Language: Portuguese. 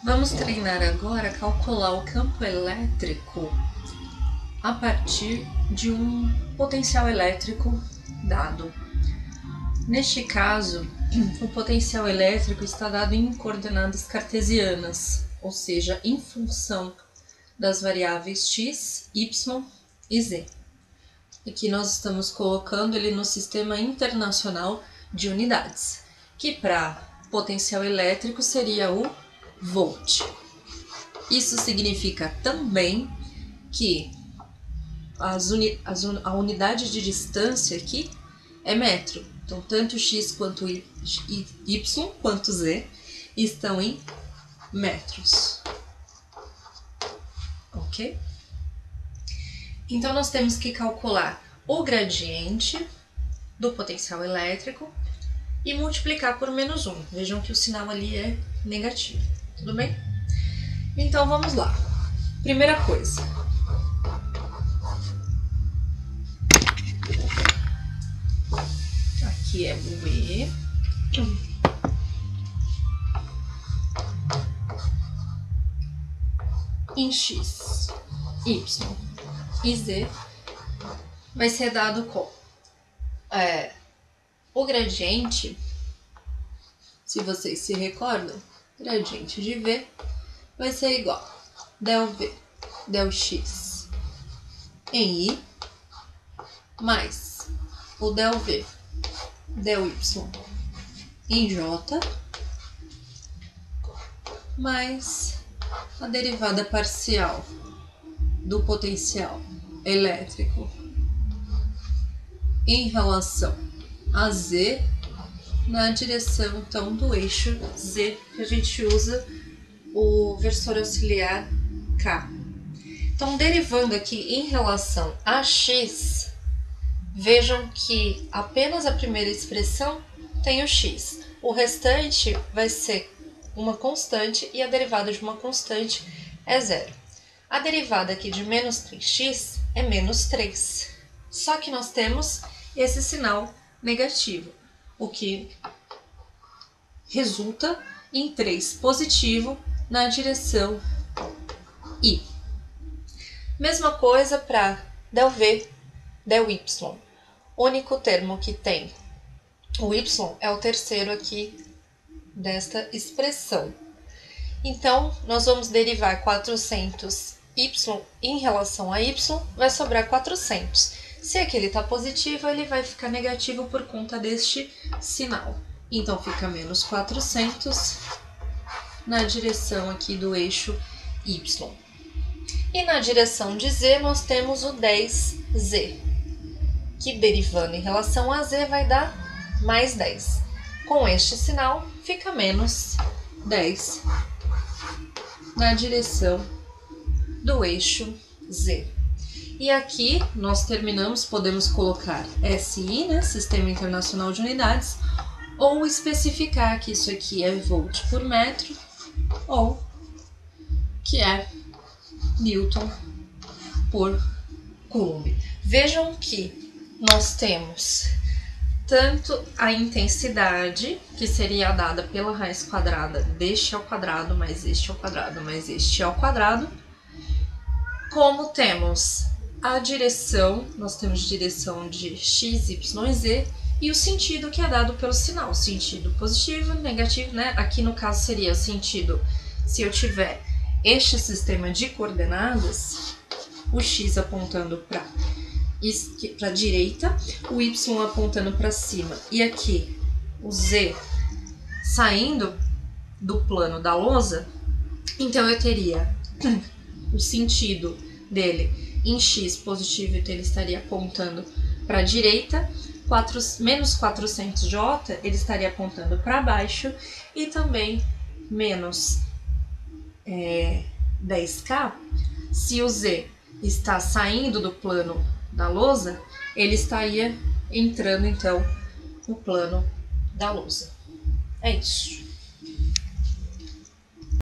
Vamos treinar agora a calcular o campo elétrico a partir de um potencial elétrico dado. Neste caso, o potencial elétrico está dado em coordenadas cartesianas, ou seja, em função das variáveis x, y e z. Aqui nós estamos colocando ele no Sistema Internacional de Unidades, que para potencial elétrico seria o volt. Isso significa também que a unidade de distância aqui é metro. Então, tanto x quanto y quanto z estão em metros. Ok? Então, nós temos que calcular o gradiente do potencial elétrico e multiplicar por menos 1. Vejam que o sinal ali é negativo. Tudo bem? Então, vamos lá. Primeira coisa. Aqui é o E. Em x, y e z vai ser dado com o gradiente, se vocês se recordam, gradiente de v vai ser igual a del v, del x em i, mais o del v, del y em j, mais a derivada parcial do potencial elétrico em relação a z na direção, então, do eixo z, que a gente usa o versor auxiliar k. Então, derivando aqui em relação a x, vejam que apenas a primeira expressão tem o x. O restante vai ser uma constante e a derivada de uma constante é zero. A derivada aqui de menos 3x é menos 3. Só que nós temos esse sinal negativo, o que resulta em 3 positivo na direção i. Mesma coisa para del v, del y. O único termo que tem o y é o terceiro aqui desta expressão. Então, nós vamos derivar 400y em relação a y, vai sobrar 400. Se aqui ele está positivo, ele vai ficar negativo por conta deste sinal. Então, fica menos 400 na direção aqui do eixo y. E na direção de z, nós temos o 10z, que derivando em relação a z vai dar mais 10. Com este sinal, fica menos 10 na direção do eixo z. E aqui nós terminamos, podemos colocar SI, né, Sistema Internacional de Unidades, ou especificar que isso aqui é volt por metro, ou que é Newton por Coulomb. Vejam que nós temos tanto a intensidade, que seria dada pela raiz quadrada deste ao quadrado, mais este ao quadrado, mais este ao quadrado, como temos a direção, nós temos direção de x, y e z, e o sentido que é dado pelo sinal, sentido positivo, negativo, né? Aqui no caso seria o sentido, se eu tiver este sistema de coordenadas, o x apontando para a direita, o y apontando para cima e aqui o z saindo do plano da lousa, então eu teria o sentido dele em x positivo, então ele estaria apontando para a direita, menos 400j ele estaria apontando para baixo e também menos 10k, se o z está saindo do plano da lousa, ele estaria entrando então no plano da lousa. É isso.